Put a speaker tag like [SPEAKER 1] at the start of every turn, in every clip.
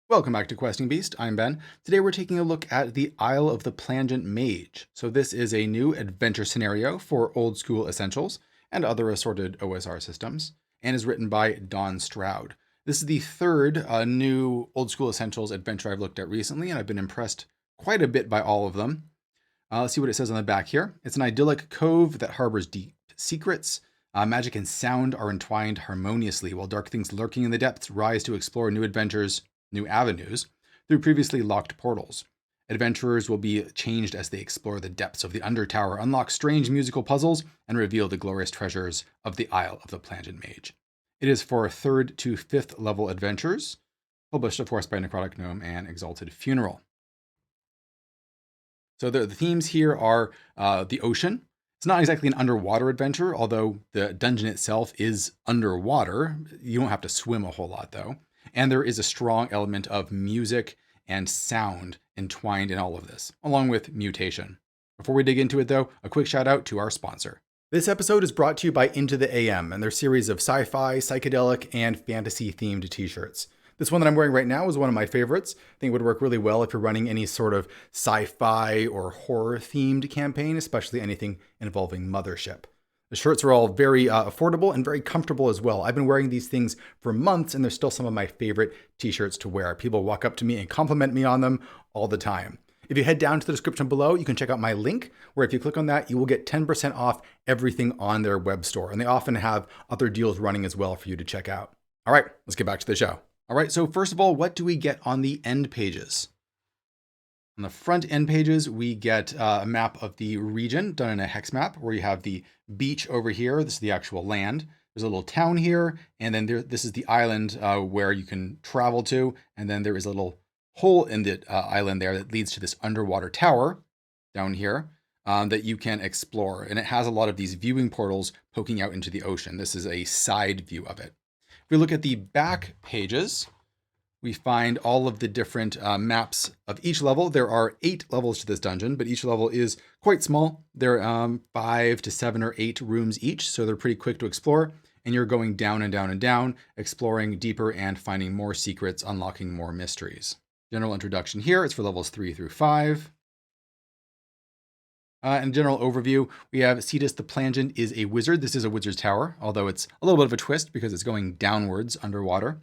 [SPEAKER 1] Welcome back to Questing Beast. I'm Ben. Today we're taking a look at the Isle of the Plangent Mage. So this is a new adventure scenario for old school essentials and other assorted OSR systems, and is written by Don Stroud. This is the third new old school essentials adventure I've looked at recently, and I've been impressed quite a bit by all of them. Let's see what it says on the back here. It's an idyllic cove that harbors deep secrets. Magic and sound are entwined harmoniously, while dark things lurking in the depths rise to explore new adventures, new avenues, through previously locked portals. Adventurers will be changed as they explore the depths of the Undertower, unlock strange musical puzzles, and reveal the glorious treasures of the Isle of the Plangent Mage. It is for 3rd to 5th level adventures, published, of course, by Necrotic Gnome and Exalted Funeral. So the themes here are the ocean. It's not exactly an underwater adventure, although the dungeon itself is underwater. You don't have to swim a whole lot, though. And there is a strong element of music and sound entwined in all of this, along with mutation. Before we dig into it, though, a quick shout out to our sponsor. This episode is brought to you by Into the AM and their series of sci-fi, psychedelic, and fantasy-themed t-shirts. This one that I'm wearing right now is one of my favorites. I think it would work really well if you're running any sort of sci-fi or horror-themed campaign, especially anything involving Mothership. The shirts are all very affordable and very comfortable as well. I've been wearing these things for months, and they're still some of my favorite t-shirts to wear. People walk up to me and compliment me on them all the time. If you head down to the description below, you can check out my link, where if you click on that, you will get 10% off everything on their web store. And they often have other deals running as well for you to check out. All right, let's get back to the show. All right, so first of all, what do we get on the end pages? On the front end pages, we get a map of the region done in a hex map, where you have the beach over here. This is the actual land. There's a little town here, and then this is the island where you can travel to, and then there is a little hole in the island there that leads to this underwater tower down here that you can explore, and it has a lot of these viewing portals poking out into the ocean. This is a side view of it. If we look at the back pages, we find all of the different maps of each level. There are 8 levels to this dungeon, but each level is quite small. They're 5 to 7 or 8 rooms each, so they're pretty quick to explore. And you're going down and down and down, exploring deeper and finding more secrets, unlocking more mysteries. General introduction here is for levels 3 through 5. In general overview, we have Cetus the Plangent is a wizard. This is a wizard's tower, although it's a little bit of a twist because it's going downwards underwater.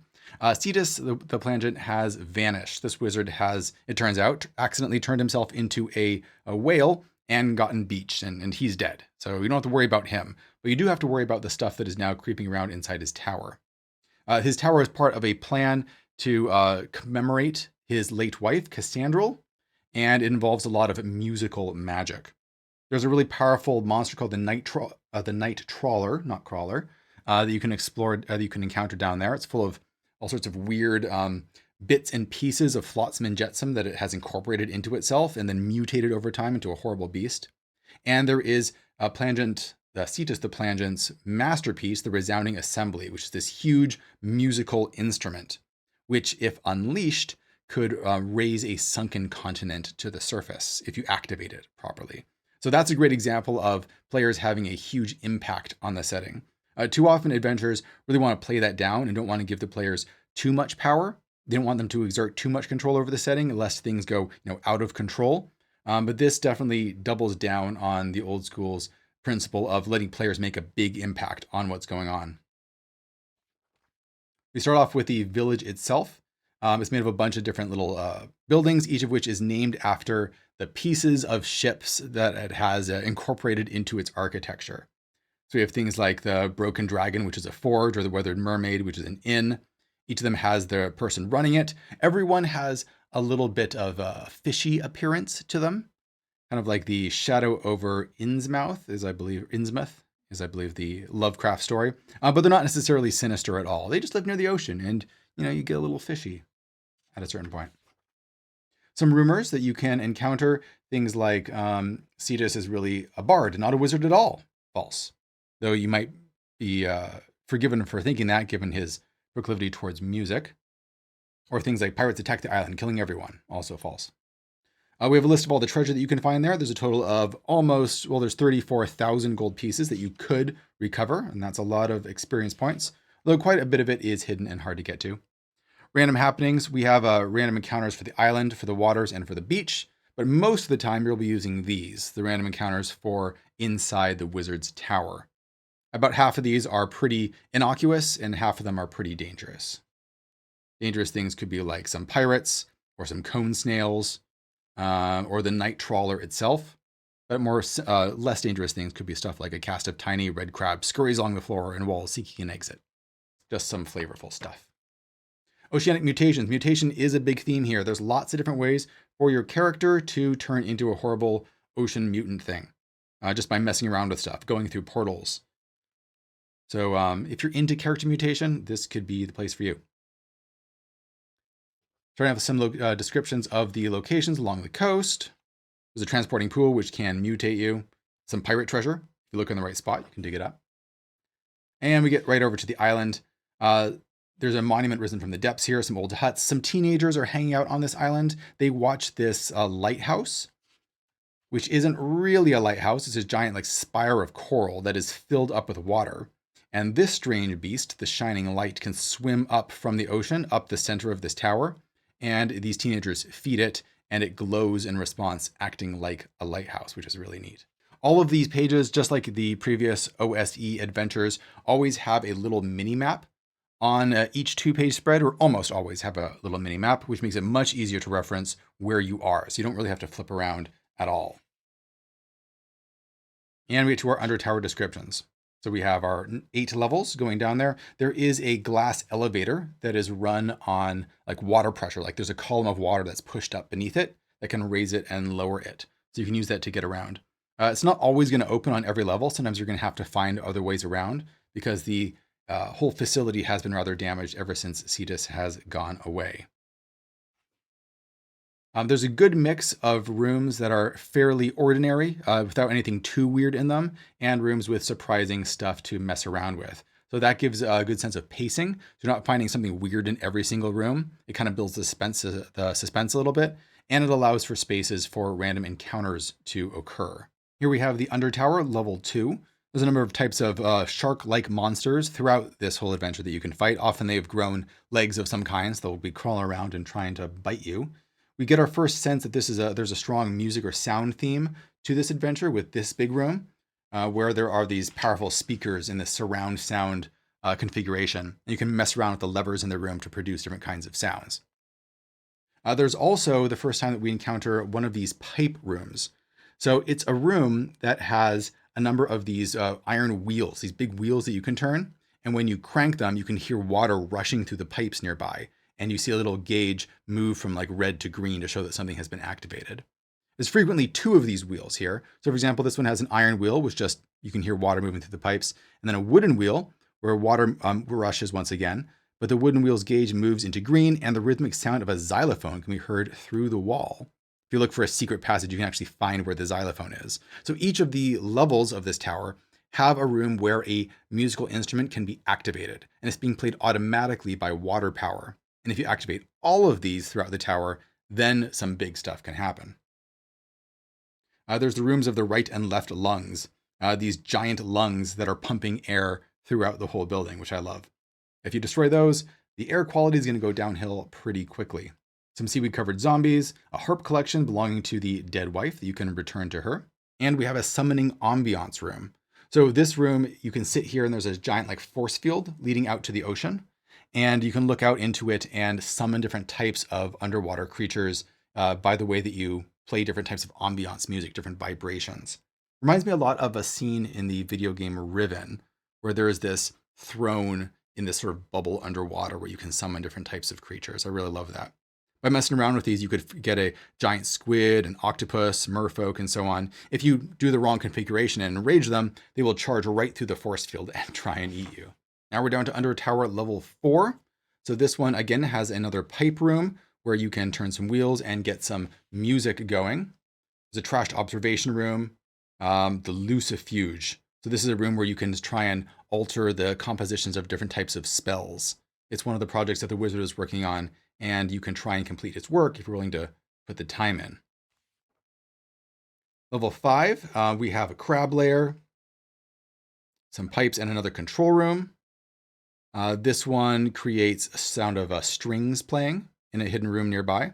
[SPEAKER 1] Cetus the Plangent has vanished. This wizard has, it turns out, accidentally turned himself into a whale and gotten beached, and he's dead. So you don't have to worry about him, but you do have to worry about the stuff that is now creeping around inside his tower. His tower is part of a plan to commemorate his late wife, Cassandral, and it involves a lot of musical magic. There's a really powerful monster called the Night Trawler, not Crawler, that you can explore, that you can encounter down there. It's full of all sorts of weird bits and pieces of flotsam and jetsam that it has incorporated into itself and then mutated over time into a horrible beast. And there is a Plangent, Cetus the Plangent's masterpiece, the Resounding Assembly, which is this huge musical instrument, which, if unleashed, could raise a sunken continent to the surface if you activate it properly. So that's a great example of players having a huge impact on the setting. Too often adventurers really want to play that down and don't want to give the players too much power. They don't want them to exert too much control over the setting lest things go, out of control. But this definitely doubles down on the old school's principle of letting players make a big impact on what's going on. We start off with the village itself. It's made of a bunch of different little buildings, each of which is named after the pieces of ships that it has incorporated into its architecture. So we have things like the Broken Dragon, which is a forge, or the Weathered Mermaid, which is an inn. Each of them has the person running it. Everyone has a little bit of a fishy appearance to them, kind of like the Shadow over Innsmouth, Innsmouth is I believe the Lovecraft story. But they're not necessarily sinister at all. They just live near the ocean, and you get a little fishy at a certain point. Some rumors that you can encounter, things like Cetus is really a bard, not a wizard at all. False. Though you might be forgiven for thinking that, given his proclivity towards music. Or things like pirates attack the island, killing everyone. Also false. We have a list of all the treasure that you can find there. There's a total of there's 34,000 gold pieces that you could recover, and that's a lot of experience points, though quite a bit of it is hidden and hard to get to. Random happenings, we have random encounters for the island, for the waters, and for the beach. But most of the time, you'll be using these, the random encounters for inside the wizard's tower. About half of these are pretty innocuous, and half of them are pretty dangerous. Dangerous things could be like some pirates, or some cone snails, or the night trawler itself. But less dangerous things could be stuff like a cast of tiny red crabs scurries along the floor and walls seeking an exit. Just some flavorful stuff. Oceanic mutations. Mutation is a big theme here. There's lots of different ways for your character to turn into a horrible ocean mutant thing, just by messing around with stuff, going through portals. So if you're into character mutation, this could be the place for you. Trying to have some descriptions of the locations along the coast. There's a transporting pool, which can mutate you. Some pirate treasure. If you look in the right spot, you can dig it up. And we get right over to the island. There's a monument risen from the depths here, some old huts. Some teenagers are hanging out on this island. They watch this lighthouse, which isn't really a lighthouse. It's a giant like spire of coral that is filled up with water. And this strange beast, the shining light, can swim up from the ocean, up the center of this tower. And these teenagers feed it, and it glows in response, acting like a lighthouse, which is really neat. All of these pages, just like the previous OSE adventures, always have a little mini map on each 2-page spread, or almost always have a little mini map, which makes it much easier to reference where you are. So you don't really have to flip around at all. And we get to our under tower descriptions. So we have our 8 levels going down there. There is a glass elevator that is run on like water pressure. Like there's a column of water that's pushed up beneath it that can raise it and lower it. So you can use that to get around. It's not always going to open on every level. Sometimes you're going to have to find other ways around because the whole facility has been rather damaged ever since Cetus has gone away. There's a good mix of rooms that are fairly ordinary without anything too weird in them, and rooms with surprising stuff to mess around with. So that gives a good sense of pacing. So you're not finding something weird in every single room. It kind of builds the suspense a little bit, and it allows for spaces for random encounters to occur. Here we have the Undertower, level 2. There's a number of types of shark-like monsters throughout this whole adventure that you can fight. Often they have grown legs of some kind, so they'll be crawling around and trying to bite you. We get our first sense that there's a strong music or sound theme to this adventure with this big room, where there are these powerful speakers in this surround sound configuration. And you can mess around with the levers in the room to produce different kinds of sounds. There's also the first time that we encounter one of these pipe rooms. So it's a room that has a number of these iron wheels, these big wheels that you can turn. And when you crank them, you can hear water rushing through the pipes nearby. And you see a little gauge move from like red to green to show that something has been activated. There's frequently 2 of these wheels here. So for example, this one has an iron wheel, which just, you can hear water moving through the pipes. And then a wooden wheel where water rushes once again. But the wooden wheel's gauge moves into green, and the rhythmic sound of a xylophone can be heard through the wall. If you look for a secret passage, you can actually find where the xylophone is. So each of the levels of this tower have a room where a musical instrument can be activated, and it's being played automatically by water power. And if you activate all of these throughout the tower, then some big stuff can happen. There's the rooms of the right and left lungs, these giant lungs that are pumping air throughout the whole building, which I love. If you destroy those, the air quality is going to go downhill pretty quickly. Some seaweed-covered zombies, a harp collection belonging to the dead wife that you can return to her, and we have a summoning ambiance room. So this room, you can sit here and there's a giant like force field leading out to the ocean. And you can look out into it and summon different types of underwater creatures by the way that you play different types of ambiance music, different vibrations. Reminds me a lot of a scene in the video game Riven, where there is this throne in this sort of bubble underwater where you can summon different types of creatures. I really love that. By messing around with these, you could get a giant squid, an octopus, merfolk, and so on. If you do the wrong configuration and enrage them, they will charge right through the force field and try and eat you. Now we're down to Under Tower level 4. So this one again has another pipe room where you can turn some wheels and get some music going. There's a trashed observation room, the Lucifuge. So this is a room where you can try and alter the compositions of different types of spells. It's one of the projects that the wizard is working on, and you can try and complete its work if you're willing to put the time in. Level 5, we have a crab lair, some pipes, and another control room. This one creates a sound of strings playing in a hidden room nearby.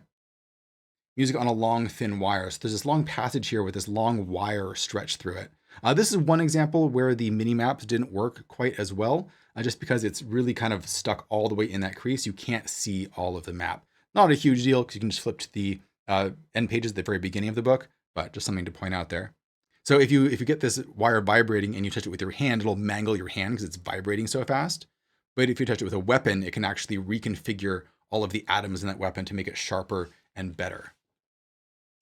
[SPEAKER 1] Music on a long, thin wire. So there's this long passage here with this long wire stretched through it. This is one example where the mini maps didn't work quite as well, just because it's really kind of stuck all the way in that crease. You can't see all of the map. Not a huge deal because you can just flip to the end pages at the very beginning of the book, but just something to point out there. So if you get this wire vibrating and you touch it with your hand, it'll mangle your hand because it's vibrating so fast. But if you touch it with a weapon, it can actually reconfigure all of the atoms in that weapon to make it sharper and better.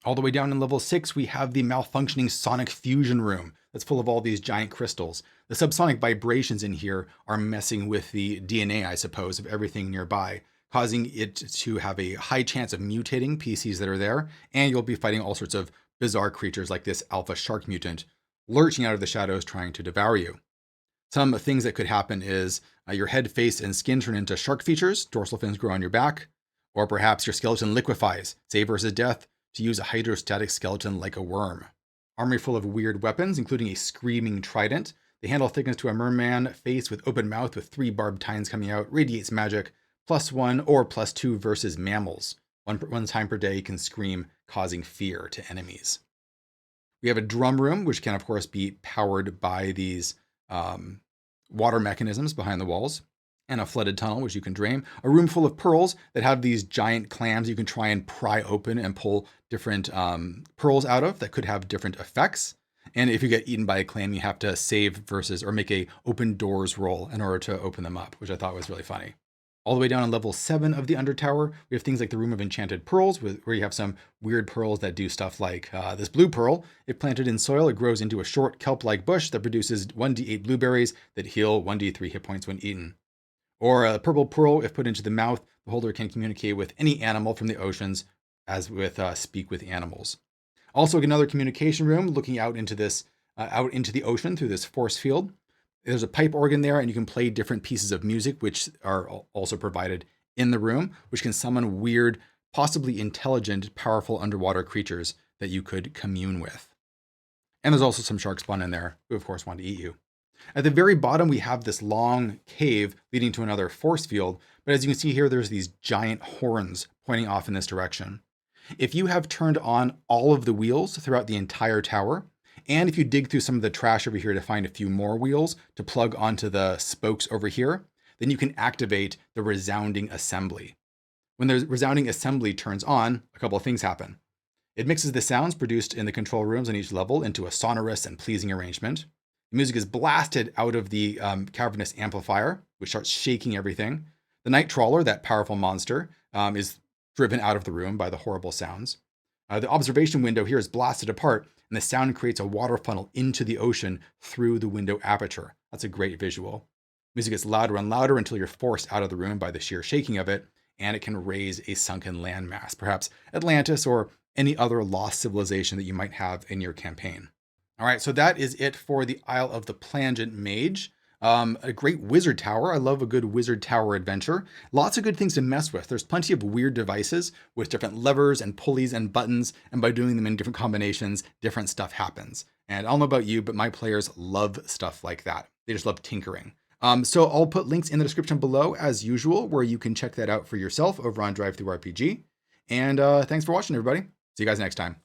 [SPEAKER 1] All the way down in level 6, we have the malfunctioning sonic fusion room that's full of all these giant crystals. The subsonic vibrations in here are messing with the DNA, I suppose, of everything nearby, causing it to have a high chance of mutating PCs that are there, and you'll be fighting all sorts of bizarre creatures like this alpha shark mutant lurching out of the shadows trying to devour you. Some things that could happen is your head, face, and skin turn into shark features, dorsal fins grow on your back, or perhaps your skeleton liquefies, save versus death, to use a hydrostatic skeleton like a worm. Armory full of weird weapons, including a screaming trident. The handle thickens to a merman face with open mouth with 3 barbed tines coming out, radiates magic, +1 or +2 versus mammals. One time per day can scream, causing fear to enemies. We have a drum room, which can of course be powered by these water mechanisms behind the walls, and a flooded tunnel, which you can drain. A room full of pearls that have these giant clams you can try and pry open and pull different pearls out of that could have different effects. And if you get eaten by a clam, you have to save versus or make a open doors roll in order to open them up, which I thought was really funny. All the way down on level 7 of the Undertower, we have things like the Room of Enchanted Pearls, where you have some weird pearls that do stuff like this blue pearl. If planted in soil, it grows into a short kelp-like bush that produces 1d8 blueberries that heal 1d3 hit points when eaten. Or a purple pearl, if put into the mouth, the holder can communicate with any animal from the oceans, as with speak with animals. Also, another communication room looking out into the ocean through this force field. There's a pipe organ there, and you can play different pieces of music, which are also provided in the room, which can summon weird, possibly intelligent, powerful underwater creatures that you could commune with. And there's also some shark spawn in there, who of course want to eat you. At the very bottom, we have this long cave leading to another force field, but as you can see here, there's these giant horns pointing off in this direction. If you have turned on all of the wheels throughout the entire tower, and if you dig through some of the trash over here to find a few more wheels to plug onto the spokes over here, then you can activate the resounding assembly. When the resounding assembly turns on, a couple of things happen. It mixes the sounds produced in the control rooms on each level into a sonorous and pleasing arrangement. The music is blasted out of the cavernous amplifier, which starts shaking everything. The night trawler, that powerful monster, is driven out of the room by the horrible sounds. The observation window here is blasted apart, and the sound creates a water funnel into the ocean through the window aperture. That's a great visual. Music gets louder and louder until you're forced out of the room by the sheer shaking of it, and it can raise a sunken landmass, perhaps Atlantis or any other lost civilization that you might have in your campaign. All right, so that is it for the Isle of the Plangent Mage. A great wizard tower. I love a good wizard tower adventure. Lots of good things to mess with. There's plenty of weird devices with different levers and pulleys and buttons, and by doing them in different combinations, different stuff happens. And I don't know about you, but my players love stuff like that. They just love tinkering. So I'll put links in the description below as usual, where you can check that out for yourself over on DriveThruRPG. And thanks for watching, everybody. See you guys next time.